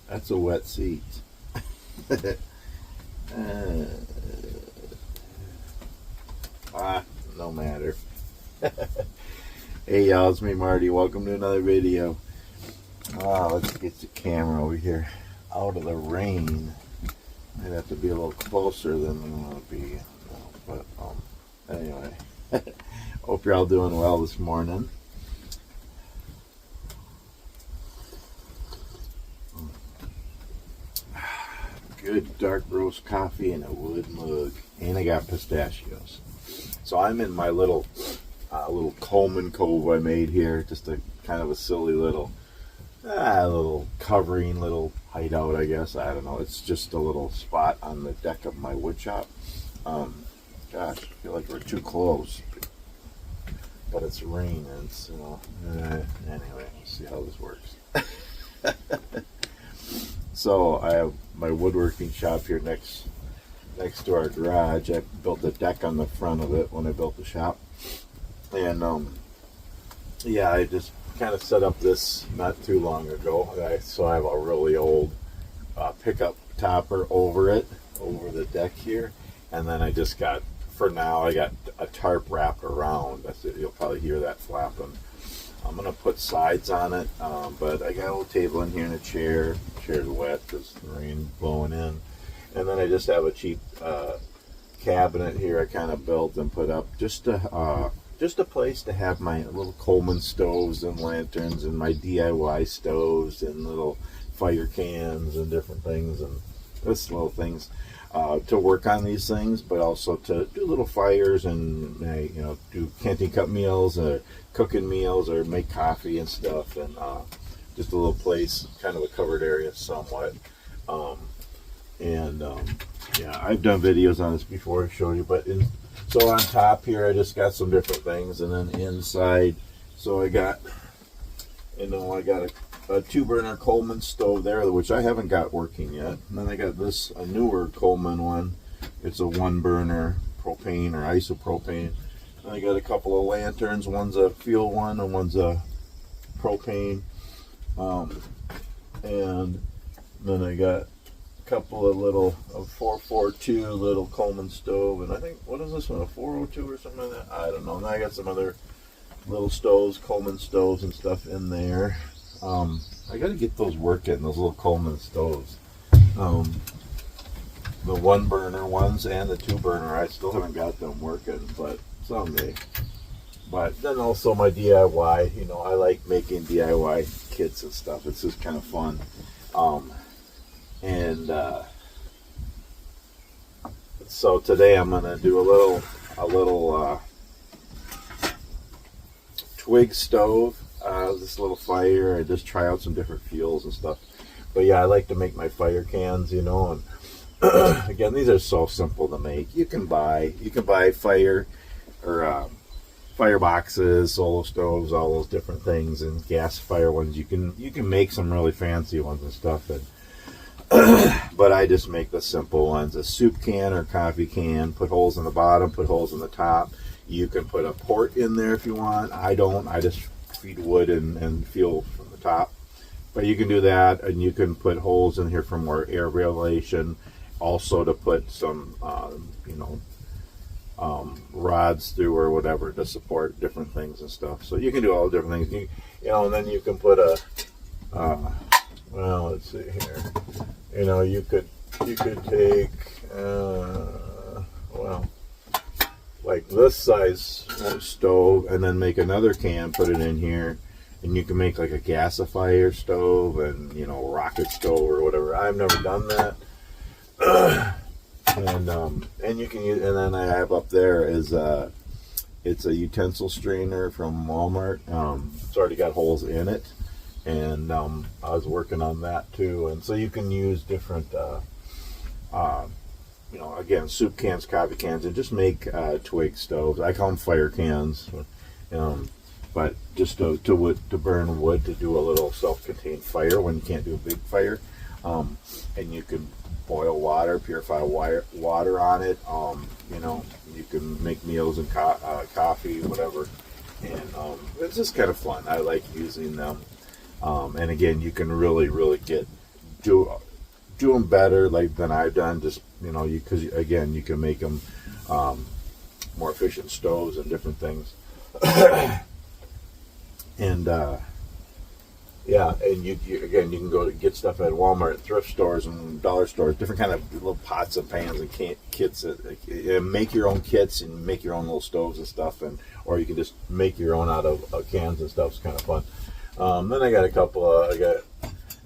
That's a wet seat. No matter. Hey y'all, it's me Marty. Welcome to another video. Let's get the camera over here out of the rain. Might have to be a little closer than we want to be. But anyway, hope you're all doing well this morning. Good dark roast coffee in a wood mug, and I got pistachios. So I'm in my little Coleman Cove I made here, just a kind of a silly little covering, little hideout, I guess. I don't know. It's just a little spot on the deck of my wood shop. Gosh, I feel like we're too close, but it's raining, so anyway, let's see how this works. So I have my woodworking shop here next to our garage. I built a deck on the front of it when I built the shop, and yeah, I just kind of set up this not too long ago. So I have a really old pickup topper over the deck here, and then I just got, for now, I got a tarp wrapped around. That's it. You'll probably hear that flapping. I'm gonna put sides on it, but I got a little table in here and a chair. Chair's wet because the rain blowing in, and then I just have a cheap cabinet here I kind of built and put up just a place to have my little Coleman stoves and lanterns and my D.I.Y stoves and little fire cans and different things, and just little things to work on these things, but also to do little fires and do canteen cut meals or cooking meals or make coffee and stuff, and just a little place, kind of a covered area somewhat. Yeah, I've done videos on this before to show you, but so on top here I just got some different things, and then inside, so I got a 2-burner Coleman stove there, which I haven't got working yet. And then I got a newer Coleman one. It's a 1-burner propane or isopropane. And I got a couple of lanterns. One's a fuel one and one's a propane. And then I got a couple of little 442 little Coleman stove. And I think, what is this one, a 402 or something like that? I don't know. And I got some other little stoves, Coleman stoves and stuff in there. I got to get those working, those little Coleman stoves. The 1-burner ones and the 2-burner, I still haven't got them working, but someday. But then also my DIY, I like making DIY kits and stuff. It's just kind of fun. So today I'm going to do a little Twig Stove. This little fire. I just try out some different fuels and stuff. But yeah, I like to make my fire cans, and again, these are so simple to make. You can buy fire or fire boxes, solo stoves, all those different things, and gas fire ones. You can make some really fancy ones and stuff. But I just make the simple ones: a soup can or coffee can. Put holes in the bottom, put holes in the top. You can put a port in there if you want. I don't. I just feed wood and fuel from the top, but you can do that, and you can put holes in here for more air ventilation, also to put some rods through or whatever to support different things and stuff. So you can do all the different things, and then you can put well, let's see here, you could take like this size stove, and then make another can, put it in here, and you can make like a gasifier stove and rocket stove or whatever. I've never done that. And you can use, and then I have up there is it's a utensil strainer from Walmart. It's already got holes in it, and I was working on that too. And so you can use different again, soup cans, coffee cans, and just make Twig stoves. I call them fire cans, but just to burn wood, to do a little self-contained fire when you can't do a big fire. And you can boil water, purify water on it. You can make meals and coffee, whatever. And it's just kind of fun. I like using them. And again, you can really get do them better like than I've done. Just because again, you can make them more efficient stoves and different things. And yeah, and you again, you can go to get stuff at Walmart, thrift stores, and dollar stores, different kind of little pots and pans and kits. And make your own kits and make your own little stoves and stuff, or you can just make your own out of cans and stuff. It's kind of fun. Then I got a couple. I got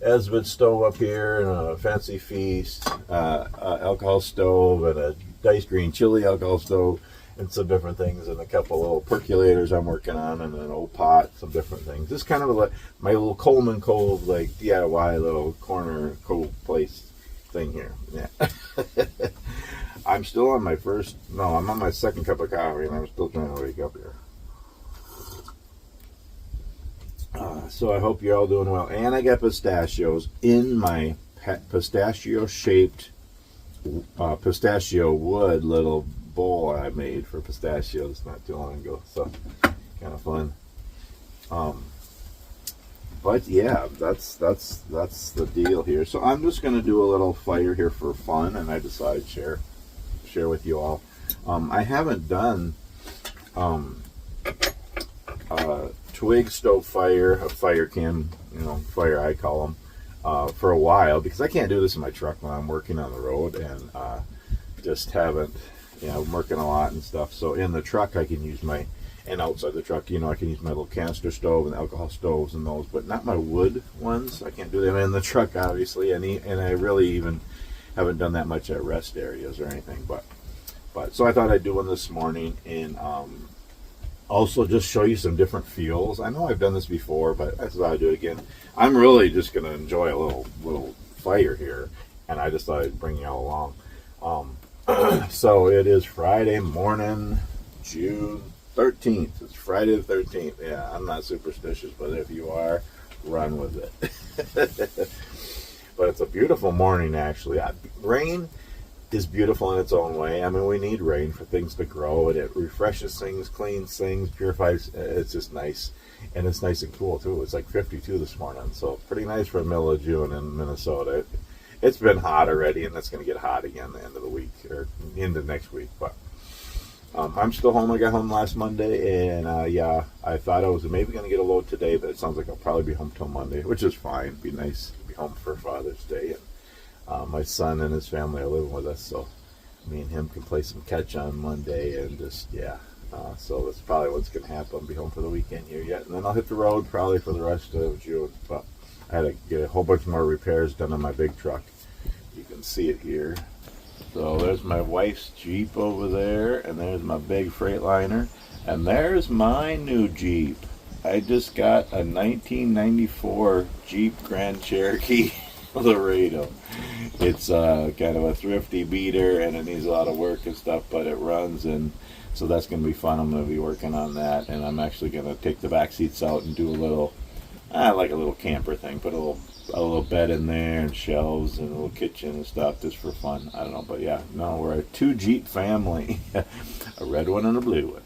Esmond stove up here, and a Fancy Feast alcohol stove, and a Dice Green chili alcohol stove, and some different things, and a couple little percolators I'm working on, and an old pot, some different things. This is kind of like my little Coleman Cove, like DIY little corner cove place thing here. Yeah. I'm still on my I'm on my second cup of coffee, and I'm still trying to wake up here. So I hope you're all doing well. And I got pistachios in my pistachio-shaped pistachio wood little bowl I made for pistachios not too long ago. So kind of fun. But yeah, that's the deal here. So I'm just going to do a little fire here for fun, and I decided to share with you all. I haven't done Twig Stove fire, a fire can, fire I call them, for a while, because I can't do this in my truck when I'm working on the road, and just haven't, I'm working a lot and stuff. So in the truck I can use and outside the truck, I can use my little canister stove and alcohol stoves and those, but not my wood ones. I can't do them in the truck, obviously, and I really even haven't done that much at rest areas or anything. But so I thought I'd do one this morning, and also just show you some different fuels. I know I've done this before, but I thought I'd do it again. I'm really just going to enjoy a little fire here, and I just thought I'd bring you all along. So it is Friday morning, June 13th. It's Friday the 13th. Yeah, I'm not superstitious, but if you are, run with it. But it's a beautiful morning, actually. Rain is beautiful in its own way. I mean, we need rain for things to grow, and it refreshes things, cleans things, purifies. It's just nice, and it's nice and cool too. It's like 52 this morning, so pretty nice for the middle of June in Minnesota. It's been hot already, and it's going to get hot again the end of the week or into next week. But I'm still home. I got home last Monday, and yeah, I thought I was maybe going to get a load today, but it sounds like I'll probably be home till Monday, which is fine. It'd be nice to be home for Father's Day. And my son and his family are living with us, so me and him can play some catch on Monday, and just, yeah. So that's probably what's going to happen. I'll be home for the weekend here yet, and then I'll hit the road probably for the rest of June. But I had to get a whole bunch more repairs done on my big truck. You can see it here. So there's my wife's Jeep over there, and there's my big Freightliner, and there's my new Jeep. I just got a 1994 Jeep Grand Cherokee Laredo. It's kind of a thrifty beater, and it needs a lot of work and stuff, but it runs, and so that's going to be fun. I'm going to be working on that, and I'm actually going to take the back seats out and do a little, like a little camper thing, put a little bed in there and shelves and a little kitchen and stuff just for fun. I don't know, but yeah, no, we're a 2 Jeep family, a red one and a blue one.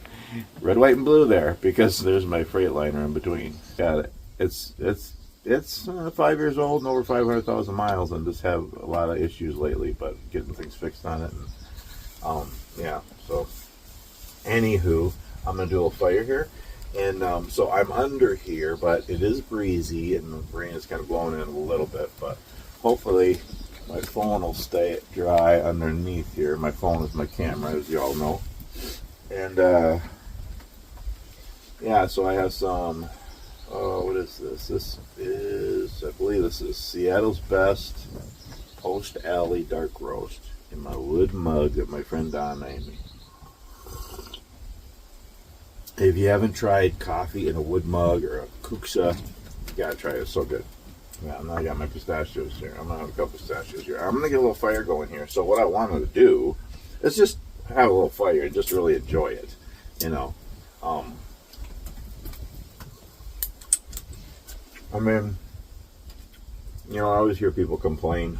Red, white, and blue there, because there's my Freightliner in between. Yeah, it's 5 years old and over 500,000 miles, and just have a lot of issues lately, but getting things fixed on it. And yeah, so anywho, I'm going to do a little fire here. And so I'm under here, but it is breezy, and the rain is kind of blowing in a little bit, but hopefully my phone will stay dry underneath here. My phone is my camera, as you all know. And yeah, so I have some, what is this? This is, I believe this is Seattle's Best Post Alley Dark Roast in my wood mug that my friend Don made me. If you haven't tried coffee in a wood mug or a kuksa, you gotta try it. It's so good. Yeah, now I got my pistachios here. I'm gonna have a couple pistachios here. I'm gonna get a little fire going here. So what I wanted to do is just have a little fire and just really enjoy it. I mean, I always hear people complain.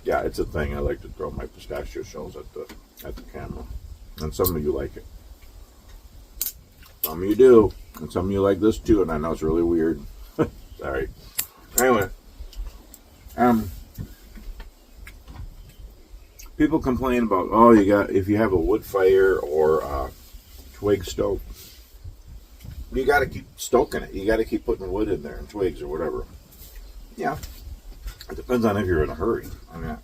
Yeah, it's a thing. I like to throw my pistachio shells at the camera. And some of you like it. Some of you do. And some of you like this too, and I know it's really weird. Sorry. Anyway, people complain about, oh, if you have a wood fire or a twig stove, you got to keep stoking it. You got to keep putting wood in there and twigs or whatever. Yeah, it depends on if you're in a hurry. I mean,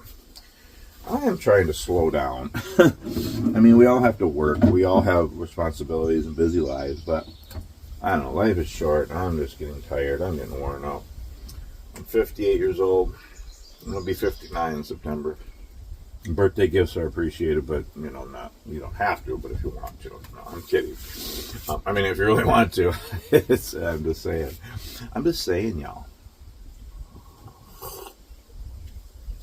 I am trying to slow down. I mean, we all have to work. We all have responsibilities and busy lives, but I don't know. Life is short. I'm just getting tired. I'm getting worn out. I'm 58 years old. I'm going to be 59 in September. Birthday gifts are appreciated, but you don't have to, but if you want to. No, I'm kidding. I mean, if you really want to. I'm just saying, y'all.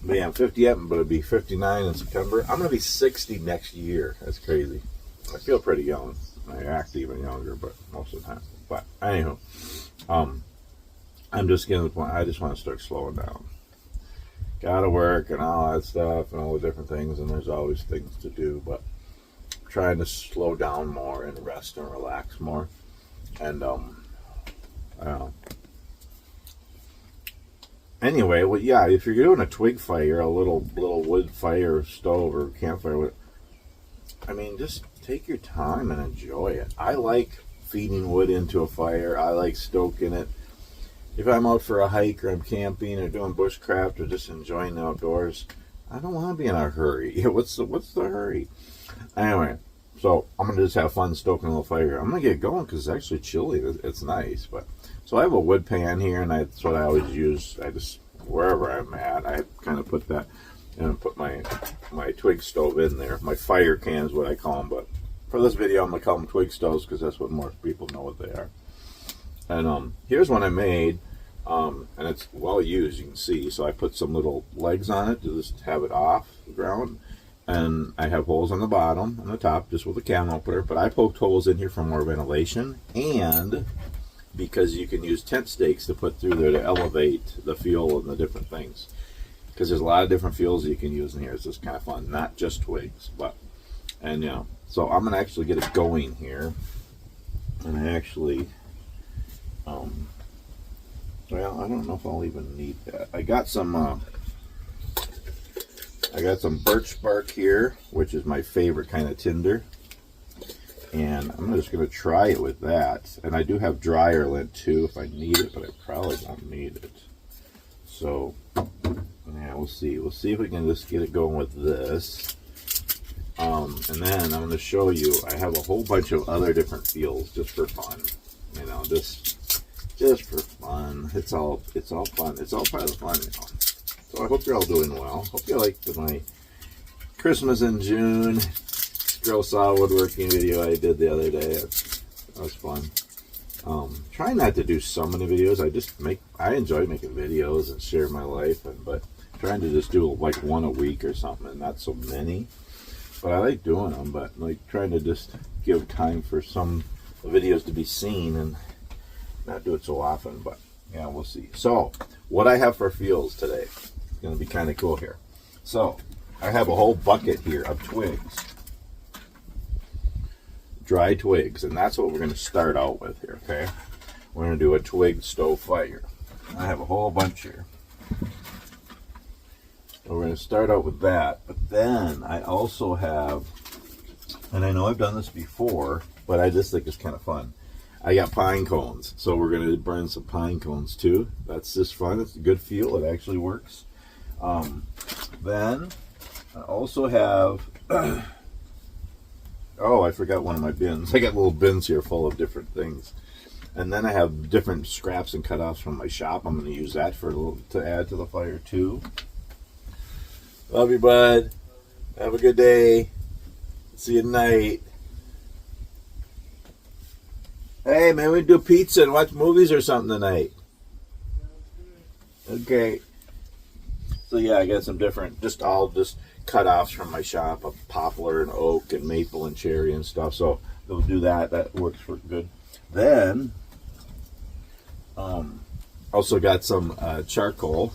But yeah, I'm 58, but it'll be 59 in September. I'm going to be 60 next year. That's crazy. I feel pretty young. I act even younger, but most of the time. But anywho, I'm just getting to the point. I just want to start slowing down. Gotta work and all that stuff and all the different things, and there's always things to do, but I'm trying to slow down more and rest and relax more. And I don't know. Anyway, well, yeah, if you're doing a twig fire, a little wood fire, stove, or campfire, I mean, just take your time and enjoy it. I like feeding wood into a fire. I like stoking it. If I'm out for a hike or I'm camping or doing bushcraft or just enjoying the outdoors, I don't want to be in a hurry. What's the hurry? Anyway, so I'm going to just have fun stoking a little fire. I'm going to get going because it's actually chilly. It's nice. So I have a wood pan here, and that's what I always use. Wherever I'm at, I kind of put that and put my twig stove in there. My fire can is what I call them, but for this video, I'm going to call them twig stoves because that's what more people know what they are. And here's one I made, and it's well used, you can see. So I put some little legs on it to just have it off the ground, and I have holes on the bottom and the top just with a can opener, but I poked holes in here for more ventilation, and because you can use tent stakes to put through there to elevate the fuel and the different things, because there's a lot of different fuels you can use in here. It's just kind of fun, not just twigs, so I'm gonna actually get it going here, and I actually well, I don't know if I'll even need that. I got some birch bark here, which is my favorite kind of tinder, and I'm just going to try it with that. And I do have dryer lint too if I need it, but I probably won't need it. So yeah, we'll see if we can just get it going with this. And then I'm going to show you, I have a whole bunch of other different feels just for fun, just for fun. It's all fun. It's all part of the fun, So I hope you're all doing well. Hope you liked my Christmas in June grill saw woodworking video I did the other day. That was fun. Trying not to do so many videos. I enjoy making videos and share my life, but trying to just do like one a week or something, and not so many. But I like doing them, but like trying to just give time for some videos to be seen and not do it so often, but yeah, we'll see. So what I have for feels today is going to be kind of cool here. So I have a whole bucket here of twigs, dry twigs, and that's what we're going to start out with here. Okay, we're going to do a twig stove fire. I have a whole bunch here, so we're going to start out with that. But then I also have, and I know I've done this before, but I just think it's kind of fun, I got pine cones, so we're going to burn some pine cones too. That's just fun. It's a good feel. It actually works. Then I also have, oh, I forgot one of my bins. I got little bins here full of different things. And then I have different scraps and cutoffs from my shop. I'm going to use that to add to the fire too. Love you, bud. Have a good day. See you tonight. Hey, man, we do pizza and watch movies or something tonight. Okay. So, yeah, I got some different, just cut-offs from my shop of poplar and oak and maple and cherry and stuff. So, we'll do that. That works for good. Then, also got some charcoal.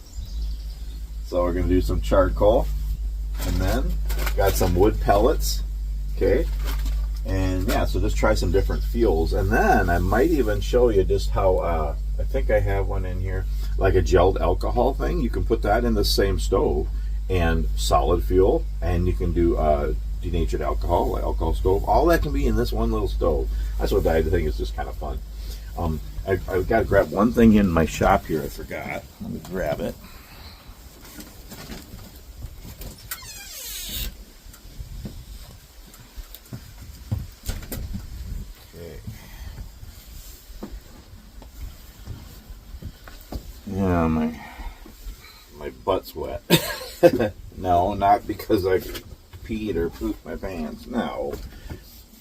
So, we're going to do some charcoal. And then, got some wood pellets. Okay. And yeah, so just try some different fuels, and then I might even show you just how I think I have one in here, like a gelled alcohol thing. You can put that in the same stove, and solid fuel, and you can do denatured alcohol, like alcohol stove. All that can be in this one little stove. That's what I think is just kind of fun. I've got to grab one thing in my shop here. I forgot. Let me grab it. Yeah, my butt's wet. No, not because I peed or pooped my pants. No.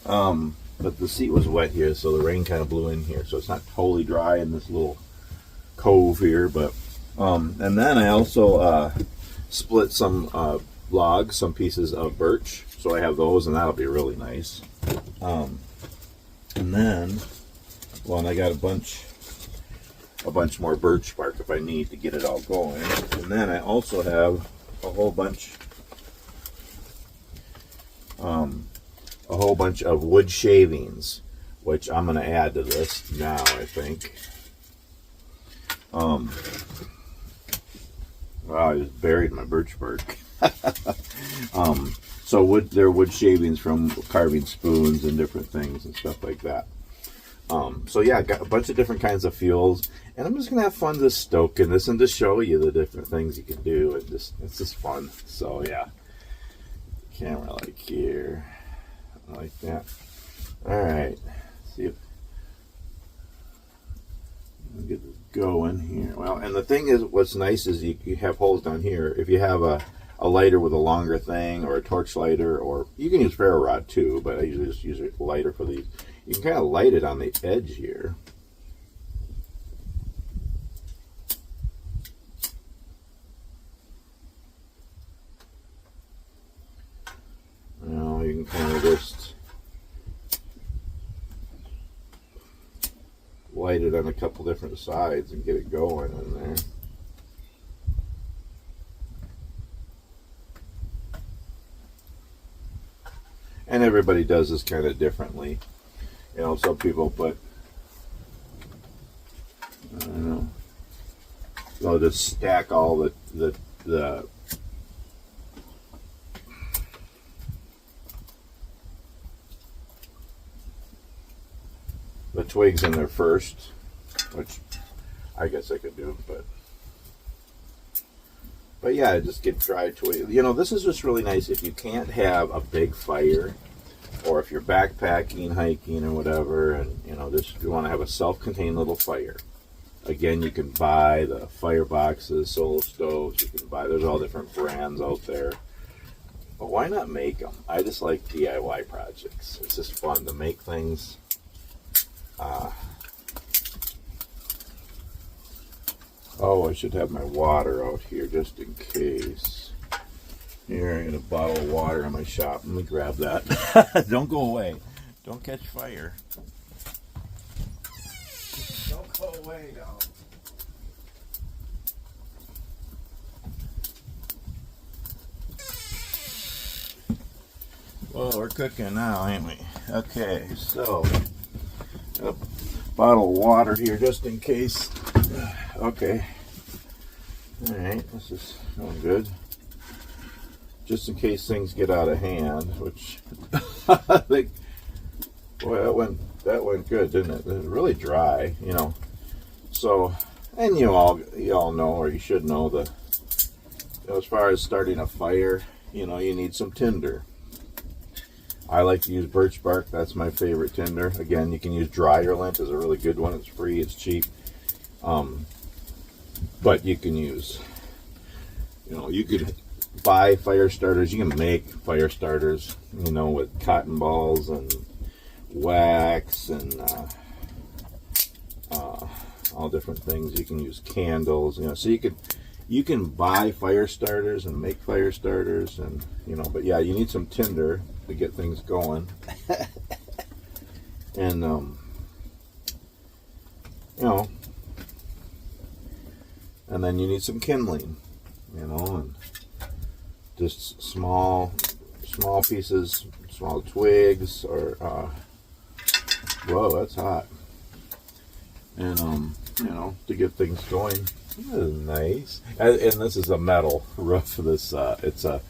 But the seat was wet here, so the rain kind of blew in here, so it's not totally dry in this little cove here. But and then I also split some logs, some pieces of birch, so I have those, and that'll be really nice. And then, well, and I got a bunch more birch bark if I need to get it all going. And then I also have a whole bunch of wood shavings, which I'm going to add to this now, I think. Wow, I just buried my birch bark. So they're wood shavings from carving spoons and different things and stuff like that. So yeah, I got a bunch of different kinds of fuels, and I'm just gonna have fun just stoking this and just show you the different things you can do, and it's just fun. So yeah, camera like here, like that. All right, see if we get this going here. Well, and the thing is, what's nice is you have holes down here. If you have a lighter with a longer thing, or a torch lighter, or you can use ferro rod too, but I usually just use a lighter for these. You can kind of light it on the edge here. Now you can kind of just light it on a couple different sides and get it going in there. And everybody does this kind of differently. You know, some people put, I don't know, they'll just stack all the twigs in there first, which I guess I could do, but yeah, just get dry twigs. You know, this is just really nice if you can't have a big fire, or if you're backpacking, hiking, or whatever, and you know, just you want to have a self-contained little fire. Again, you can buy the fire boxes, solo stoves. You can buy. There's all different brands out there. But why not make them? I just like DIY projects. It's just fun to make things. Oh, I should have my water out here just in case. Here, I got a bottle of water in my shop. Let me grab that. Don't go away. Don't catch fire. Don't go away now. Well, we're cooking now, ain't we? Okay, so a bottle of water here just in case. Okay. All right, this is going good. Just in case things get out of hand, which I think, boy, that went good, didn't it? It was really dry, you know. So, and you all know, or you should know, that as far as starting a fire, you know, you need some tinder. I like to use birch bark. That's my favorite tinder. Again, you can use dryer lint. It's a really good one. It's free. It's cheap. But you can use, you know, you could buy fire starters. You can make fire starters, you know, with cotton balls and wax and all different things. You can use candles, you know, so you can buy fire starters and make fire starters, and you know, but yeah, you need some tinder to get things going. And you know, and then you need some kindling, you know, and just small pieces, small twigs, or whoa, that's hot. and you know, to get things going. This is nice. And this is a metal roof of this. It's an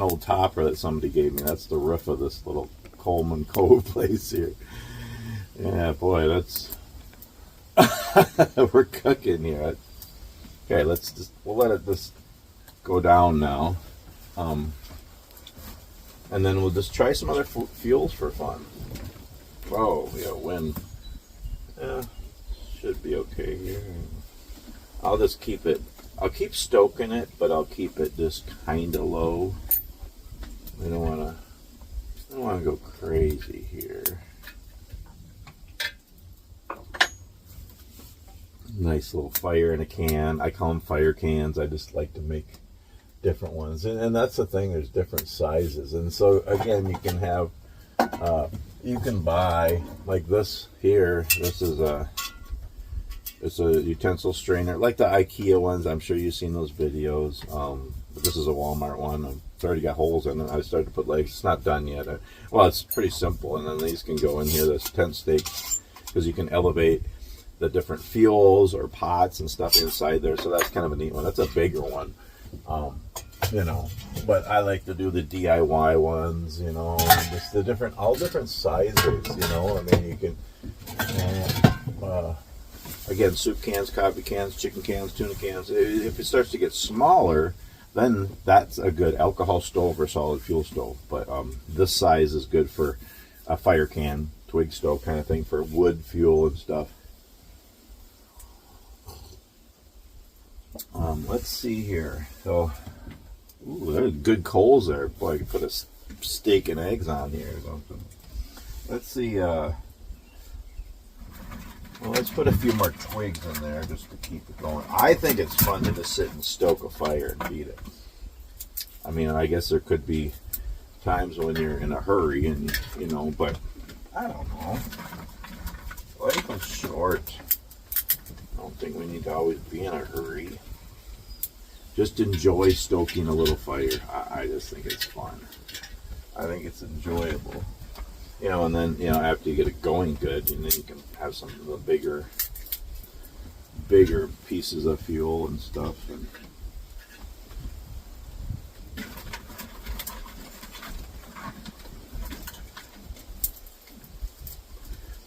old topper that somebody gave me. That's the roof of this little Coleman Cove place here. Yeah, boy, that's we're cooking here. Okay, we'll let it just go down now, and then we'll just try some other fuels for fun. Oh, we got wind. Yeah, should be okay here. I'll just keep it. I'll keep stoking it, but I'll keep it just kind of low. I don't want to go crazy here. Nice little fire in a can. I call them fire cans. I just like to make different ones, and that's the thing. There's different sizes, and so again, you can have, you can buy like this here. This is it's a utensil strainer, like the IKEA ones. I'm sure you've seen those videos. But this is a Walmart one. It's already got holes in it. I started to put legs. It's not done yet. Well, it's pretty simple, and then these can go in here. This tent stakes, because you can elevate the different fuels or pots and stuff inside there. So that's kind of a neat one. That's a bigger one, you know. But I like to do the D.I.Y ones, you know, and just the different, all different sizes, you know. I mean, you can, again, soup cans, coffee cans, chicken cans, tuna cans. If it starts to get smaller, then that's a good alcohol stove or solid fuel stove. But this size is good for a fire can, twig stove kind of thing, for wood fuel and stuff. Let's see here. So, ooh, there's good coals there. Boy, I could put a steak and eggs on here or something. Let's see. Well, let's put a few more twigs in there just to keep it going. I think it's fun to just sit and stoke a fire and eat it. I mean, I guess there could be times when you're in a hurry and, you know, but I don't know. Life is short. I don't think we need to always be in a hurry. Just enjoy stoking a little fire. I just think it's fun. I think it's enjoyable. You know, and then, you know, after you get it going good, and then you can have some of the bigger pieces of fuel and stuff. And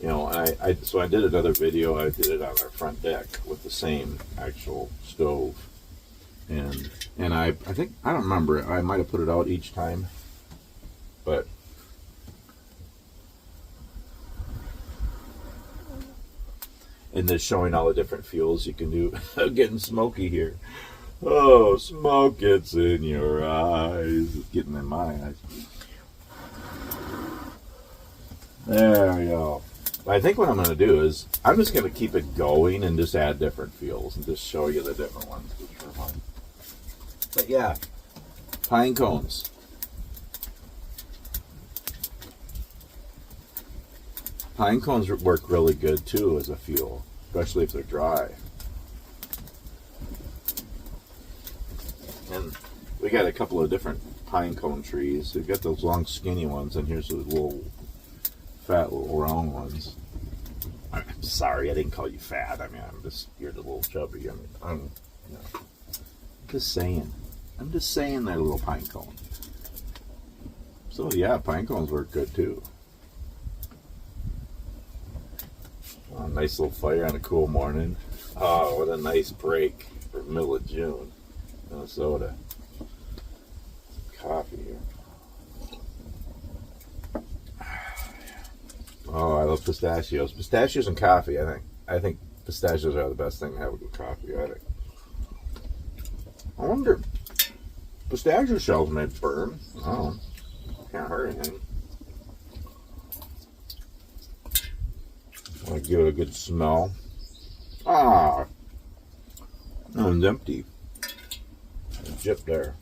you know, so I did another video. I did it on our front deck with the same actual stove, and I think, I don't remember, I might have put it out each time, but and just showing all the different fuels you can do. Getting smoky here. Oh, smoke gets in your eyes. It's getting in my eyes. There we go. I think what I'm going to do is I'm just going to keep it going and just add different fuels and just show you the different ones, which are fun. But yeah, pine cones. Pine cones work really good too as a fuel, especially if they're dry. And we got a couple of different pine cone trees. We've got those long skinny ones, and here's those little fat little round ones. I'm sorry, I didn't call you fat. I mean, you're the little chubby. I mean, I'm just saying. I'm just saying they're little pine cones. So yeah, pine cones work good too. Oh, nice little fire on a cool morning. Oh, what a nice break for middle of June, Minnesota. Some coffee here. Oh, I love pistachios. Pistachios and coffee, I think pistachios are the best thing to have with coffee, I think. I wonder, pistachio shells may burn. Oh, can't hurt anything. I give it a good smell. Ah, no, it's empty. A chip there.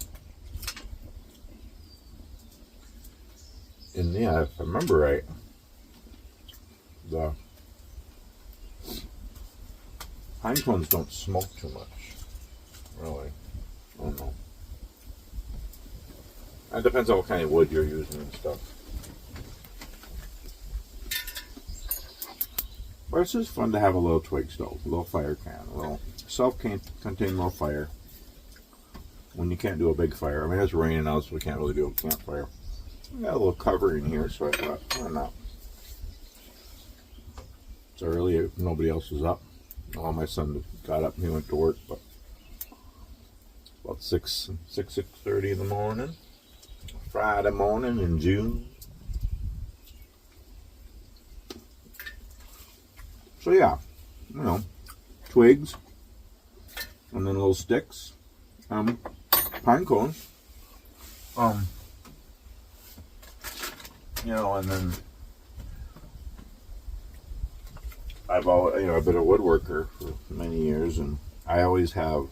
And yeah, if I remember right, the pine cones don't smoke too much, really. I don't know. It depends on what kind of wood you're using and stuff. But it's just fun to have a little twig stove, a little fire can, a little self-contained little fire. When you can't do a big fire. I mean, it's raining out, so we can't really do a campfire. We got a little cover in here, so I thought, why not? It's early, nobody else was up. Well, my son got up and he went to work, but about 6:30 in the morning. Friday morning in June. So yeah, you know, twigs, and then little sticks, pine cones, you know, and then I've been a woodworker for many years, and I always have,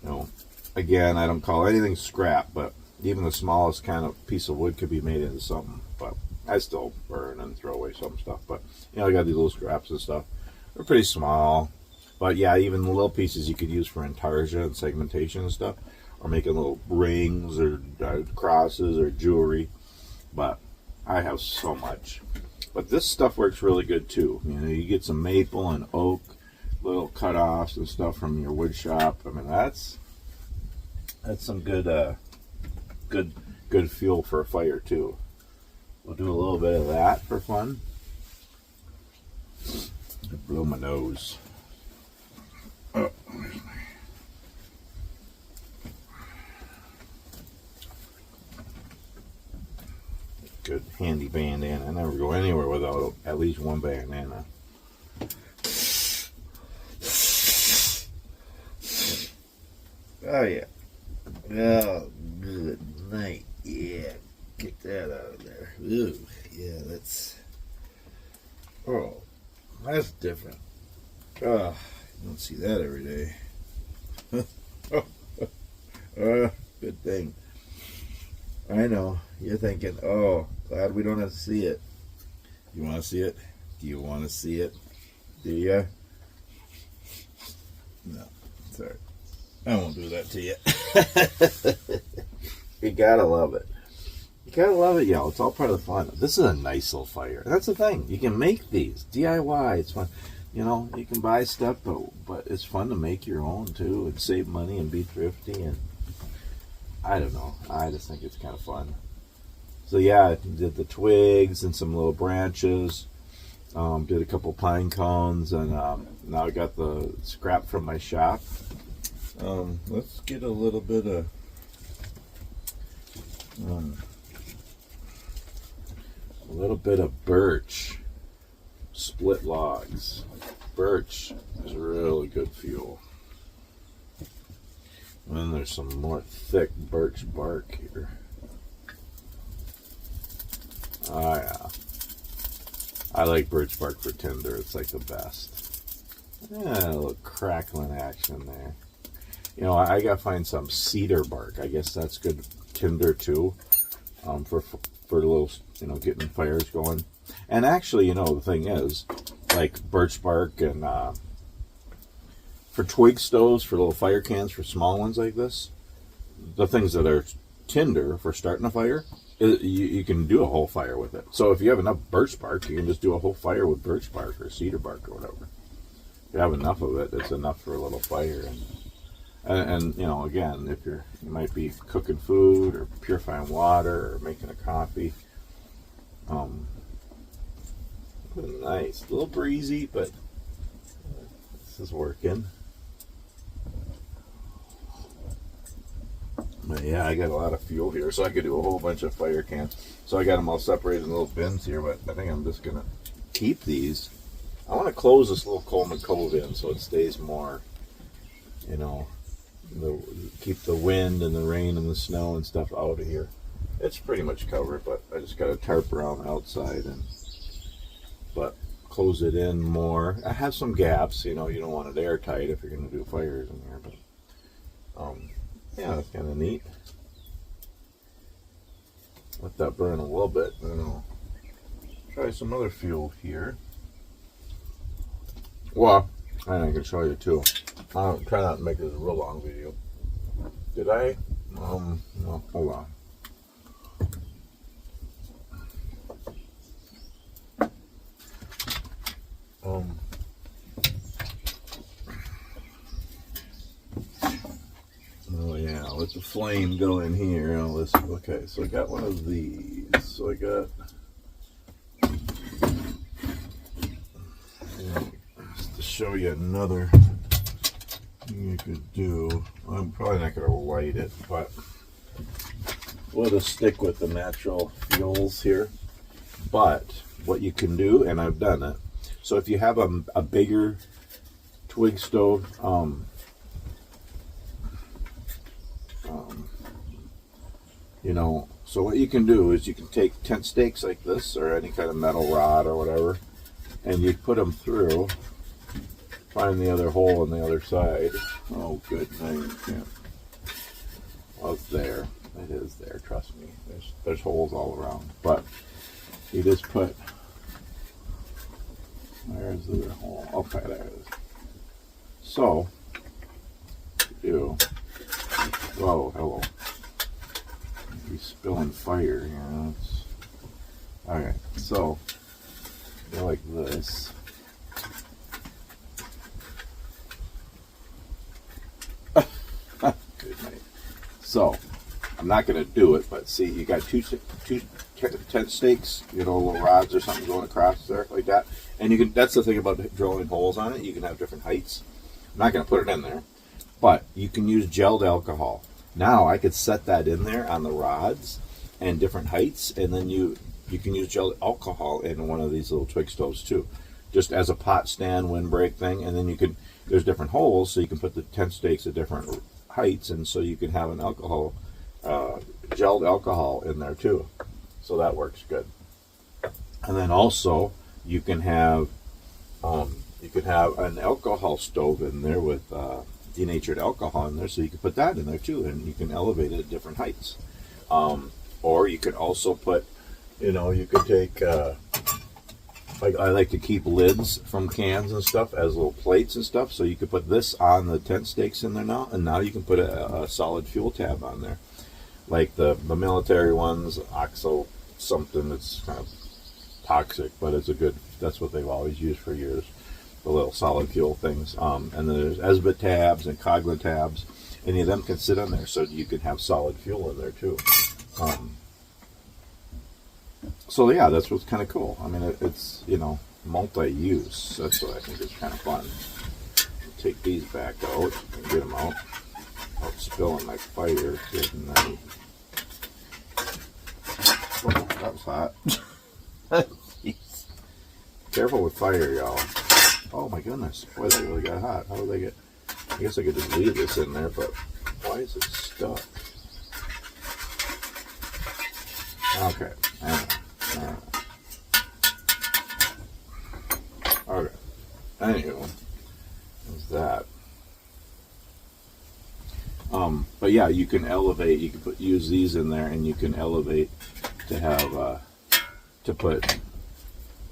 you know, again, I don't call anything scrap, but even the smallest kind of piece of wood could be made into something. But I still burn and throw away some stuff. But you know, I got these little scraps and stuff. They're pretty small, but yeah, even the little pieces you could use for intarsia and segmentation and stuff, or making little rings or crosses or jewelry. But I have so much. But this stuff works really good too. You know, you get some maple and oak, little cut-offs and stuff from your wood shop. I mean, that's some good fuel for a fire too. We'll do a little bit of that for fun. I blew my nose. Oh, good handy bandana. I never go anywhere without at least one bandana. Oh yeah. Oh, good night. Yeah, get that out of there. Ooh, yeah, that's. Oh, that's different. Oh, you don't see that every day. Good thing. I know. You're thinking, oh, glad we don't have to see it. You want to see it? Do you want to see it? Do you? No. Sorry. I won't do that to you. You gotta love it. You gotta love it, y'all. It's all part of the fun. This is a nice little fire. That's the thing. You can make these. D.I.Y. It's fun. You know, you can buy stuff, but it's fun to make your own, too, and save money and be thrifty. And I don't know. I just think it's kind of fun. So, yeah, I did the twigs and some little branches. Did a couple pine cones. And now I got the scrap from my shop. Let's get a little bit of birch split logs. Birch is really good fuel. And then there's some more thick birch bark here. Oh yeah. I like birch bark for tinder. It's like the best. Yeah, a little crackling action there. You know, I gotta find some cedar bark. I guess that's good tinder too, for a little, you know, getting fires going. And actually, you know, the thing is, like birch bark and for twig stoves, for little fire cans, for small ones like this, the things that are tinder for starting a fire, you can do a whole fire with it. So if you have enough birch bark, you can just do a whole fire with birch bark or cedar bark or whatever. If you have enough of it, it's enough for a little fire. And you know, again, if you might be cooking food or purifying water or making a coffee. Nice, a little breezy, but this is working. But yeah, I got a lot of fuel here, so I could do a whole bunch of fire cans. So I got them all separated in little bins here, but I think I'm just gonna keep these. I want to close this little Coleman Cove in so it stays more, you know, keep the wind and the rain and the snow and stuff out of here. It's pretty much covered, but I just got a tarp around the outside, but close it in more. I have some gaps, you know, you don't want it airtight if you're going to do fires in here, but yeah, that's kind of neat. Let that burn a little bit, then I'll try some other fuel here. Well, and I can show you too. I'll try not to make this a real long video. Did I? Well, hold on. let the flame go in here. And all this. Okay, so I got one of these. So I got. Just to show you another thing you could do. I'm probably not going to light it, but we'll just stick with the natural fuels here. But what you can do, and I've done it. So if you have a bigger Twig stove, you know, so what you can do is you can take tent stakes like this or any kind of metal rod or whatever, and you put them through, find the other hole on the other side. Oh, good thing. Yeah. Well, it's there. It is there. Trust me. There's holes all around. But you just put. There's the other hole. Okay, there it is. So, you. Whoa, hello. He's spilling fire here. Alright, so go like this. Good night. So I'm not going to do it, but see, you got two tent stakes, you know, little rods or something going across there like that, and you can. That's the thing about drilling holes on it. You can have different heights. I'm not going to put it in there, but you can use gelled alcohol. Now I could set that in there on the rods and different heights, and then you can use gelled alcohol in one of these little Twig stoves too, just as a pot stand windbreak thing. And then you can. There's different holes, so you can put the tent stakes at different heights, and so you can have an alcohol, gelled alcohol in there too. So that works good. And then also you can have an alcohol stove in there with denatured alcohol in there, so you can put that in there too, and you can elevate it at different heights. Or you could also put, you know, you could take. Like I like to keep lids from cans and stuff as little plates and stuff, so you could put this on the tent stakes in there now, and now you can put a solid fuel tab on there, like the military ones, OXO something that's kind of toxic, but it's a good. That's what they've always used for years, the little solid fuel things. And then there's Esbit tabs and Cogla tabs. Any of them can sit on there, so you can have solid fuel in there too. So yeah, that's what's kind of cool. I mean, it's, you know, multi-use. That's what I think is kind of fun. Take these back out and get them out. Without spilling my fire. Oh, that was hot. Careful with fire, y'all. Oh my goodness. Boy, that really got hot. How did they get... I guess I could just leave this in there, but why is it stuck? Okay. Okay. Anywho, there's that. But yeah, you can elevate. You can use these in there, and you can elevate to have to put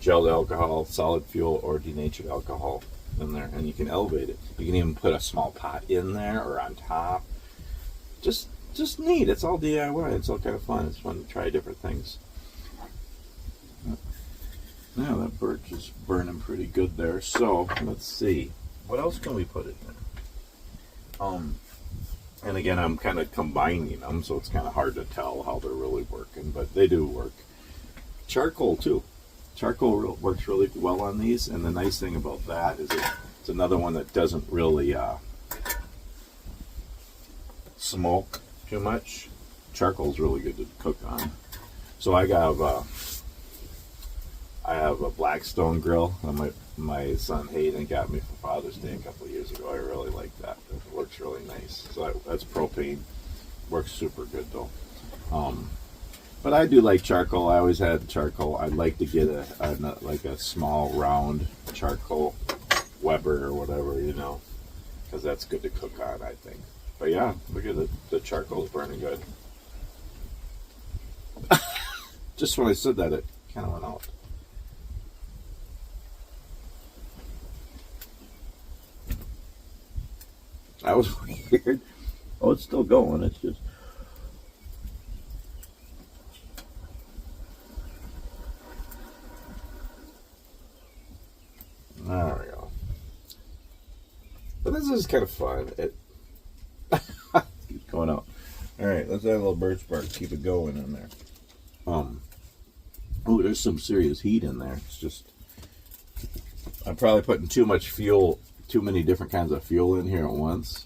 gelled alcohol, solid fuel, or denatured alcohol in there, and you can elevate it. You can even put a small pot in there or on top. Just neat. It's all DIY. It's all kind of fun. It's fun to try different things. Now that birch is burning pretty good there. So let's see, what else can we put in there? And again, I'm kind of combining them, so it's kind of hard to tell how they're really working, but they do work. Charcoal too. Charcoal works really well on these, and the nice thing about that is it's another one that doesn't really smoke too much. Charcoal's really good to cook on. So I have a Blackstone grill that my son Hayden got me for Father's Day a couple of years ago. I really like that. It works really nice. So that's propane. Works super good though. But I do like charcoal. I always had charcoal. I'd like to get a small round charcoal Weber or whatever, you know, because that's good to cook on, I think. But yeah, look at the charcoal's burning good. Just when I said that, it kind of went out. That was weird. Oh, it's still going. It's just... There we go. But this is kind of fun. It keeps going out. All right, let's add a little birch bark. Keep it going in there. Oh, there's some serious heat in there. It's just I'm probably putting too much fuel, too many different kinds of fuel in here at once.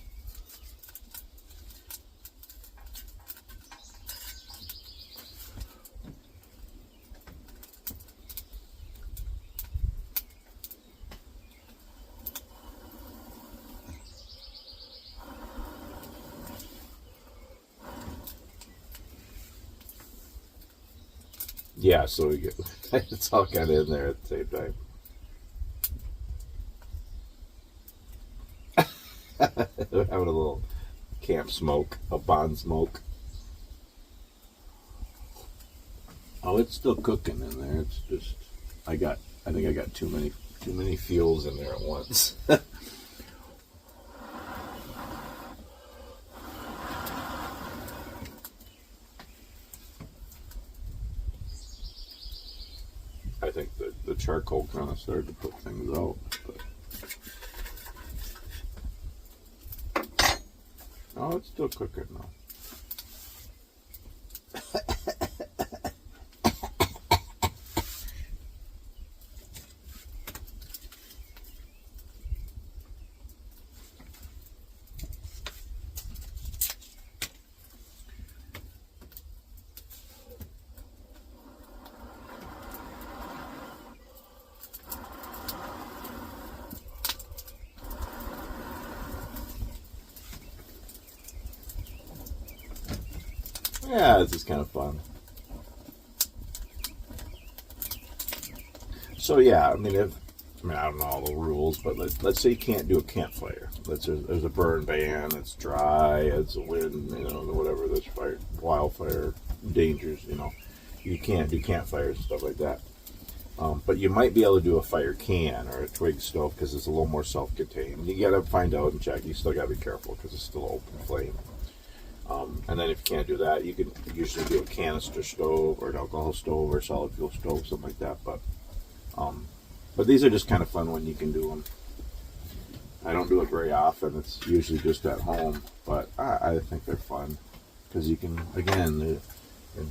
Yeah, so we get it's all kind of in there at the same time. We're having a little camp smoke, a bond smoke. Oh, it's still cooking in there. It's just I think I got too many fuels in there at once. I think the charcoal kind of started to put things out. But... Oh, it's still cooking now. Yeah, this is kind of fun. So yeah, I don't know all the rules, but let's say you can't do a campfire. There's a burn ban. It's dry. It's a wind. Whatever. There's wildfire dangers. You can't do campfires and stuff like that. But you might be able to do a fire can or a twig stove because it's a little more self-contained. You got to find out and check. You still got to be careful because it's still open flame. And then if you can't do that, you can usually do a canister stove or an alcohol stove or solid fuel stove, something like that. But these are just kind of fun when you can do them. I don't do it very often. It's usually just at home, but I think they're fun because you can, again,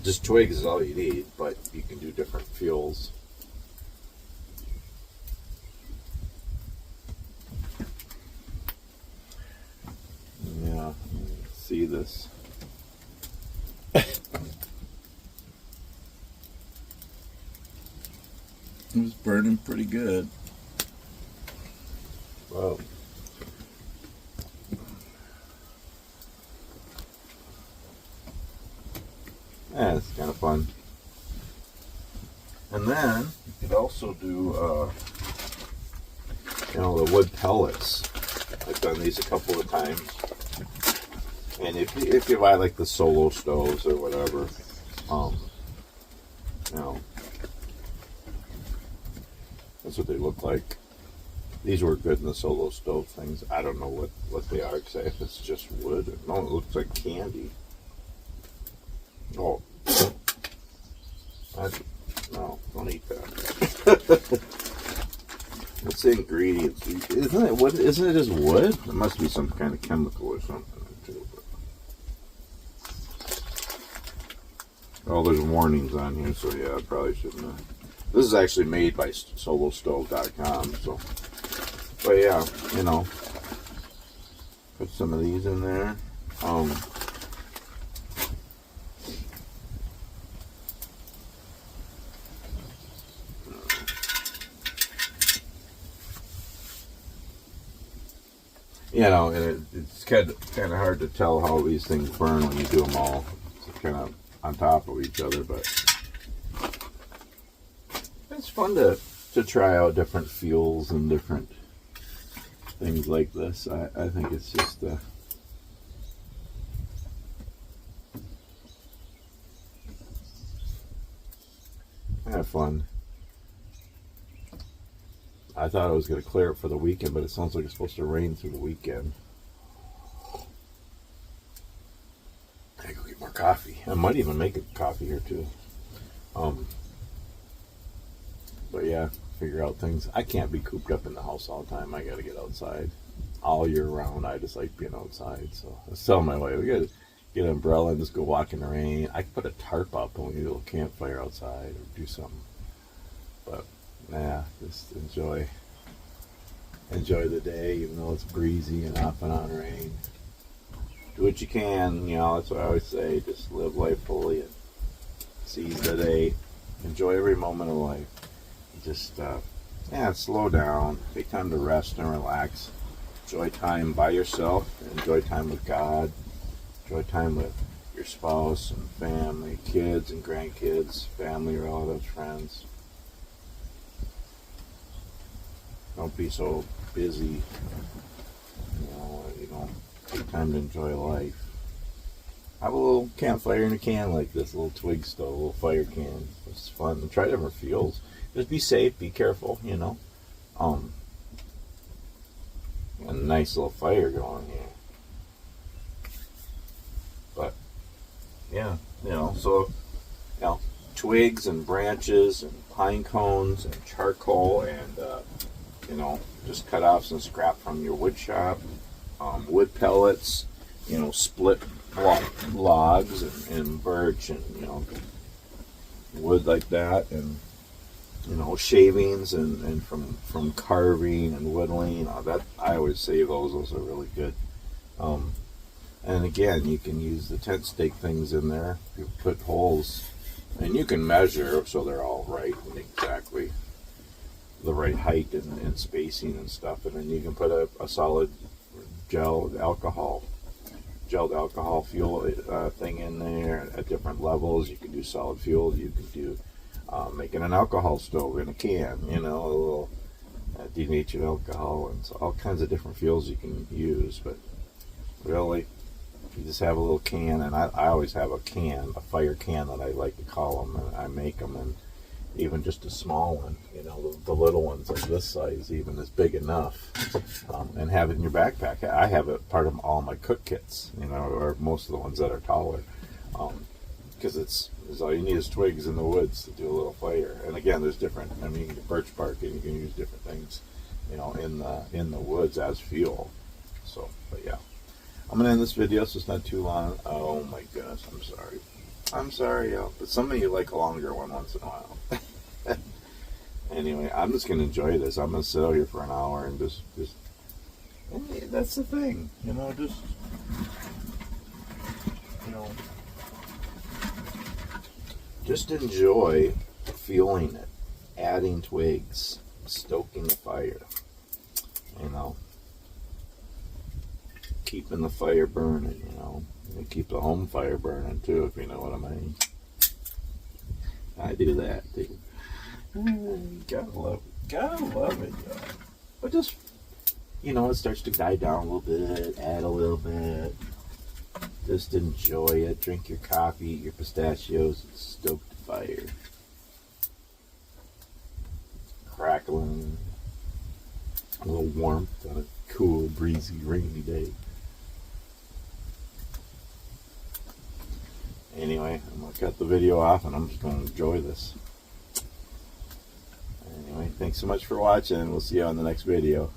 just twigs is all you need, but you can do different fuels. Yeah, see this. It was burning pretty good. Wow. Yeah, it's kind of fun. And then you could also do, the wood pellets. I've done these a couple of times. And if you buy like the solo stoves or whatever, that's what they look like. These work good in the solo stove things. I don't know what they are, except if it's just wood. No, it looks like candy. Oh. No, don't eat that. What's the ingredients? Isn't it wood? Isn't it just wood? It must be some kind of chemical or something too. Oh, there's warnings on here, so yeah, I probably shouldn't have. This is actually made by solostove.com, so. But yeah, put some of these in there. And it's kind of hard to tell how these things burn when you do them all. It's kind of on top of each other, but it's fun to try out different fuels and different things like this. I think it's just kind of fun. I thought I was going to clear it for the weekend, but it sounds like it's supposed to rain through the weekend. I go get more coffee. I might even make a coffee here too. But yeah, figure out things. I can't be cooped up in the house all the time. I got to get outside all year round. I just like being outside. So I was telling my wife, get an umbrella and just go walk in the rain. I could put a tarp up and we do a little campfire outside or do something. But yeah, just enjoy the day, even though it's breezy and off and on rain. Do what you can, you know, that's what I always say. Just live life fully and seize the day. Enjoy every moment of life. Just, slow down. Take time to rest and relax. Enjoy time by yourself. Enjoy time with God. Enjoy time with your spouse and family, kids and grandkids, family, relatives, friends. Don't be so busy. You don't take time to enjoy life. Have a little campfire in a can like this, a little twig stove, a little fire can. It's fun. And try different fuels. Just be safe, be careful, you know. A nice little fire going here. But yeah, twigs and branches and pine cones and charcoal and just cut off some scrap from your wood shop, wood pellets, split logs and birch and wood like that, and shavings and from carving and whittling. That I always save those. Those are really good. And again, you can use the tent stake things in there. You put holes, and you can measure so they're all right and exactly the right height and spacing and stuff. And then you can put a solid gelled alcohol fuel thing in there at different levels. You can do solid fuel. You can do making an alcohol stove in a can. A little denatured alcohol, and so all kinds of different fuels you can use. But really, you just have a little can, and I always have a fire can that I like to call them, and I make them, and even just a small one, the little ones like this size even is big enough, and have it in your backpack. I have it part of all my cook kits, or most of the ones that are taller, because it's all you need is twigs in the woods to do a little fire. And again, there's different. You can get birch bark, and you can use different things, in the woods as fuel. So, but yeah. I'm going to end this video so it's not too long. Oh my goodness, I'm sorry, y'all. But some of you like a longer one once in a while. Anyway, I'm just going to enjoy this. I'm going to sit out here for an hour and just that's the thing. Just enjoy feeling it. Adding twigs, stoking the fire, keeping the fire burning, and keep the home fire burning too, if you know what I mean. I do that too. Gotta love it, y'all. But just, it starts to die down a little bit, add a little bit. Just enjoy it. Drink your coffee, eat your pistachios, and stoke the fire. Crackling. A little warmth on a cool, breezy, rainy day. Anyway, I'm going to cut the video off and I'm just going to enjoy this. Anyway, thanks so much for watching. We'll see you on the next video.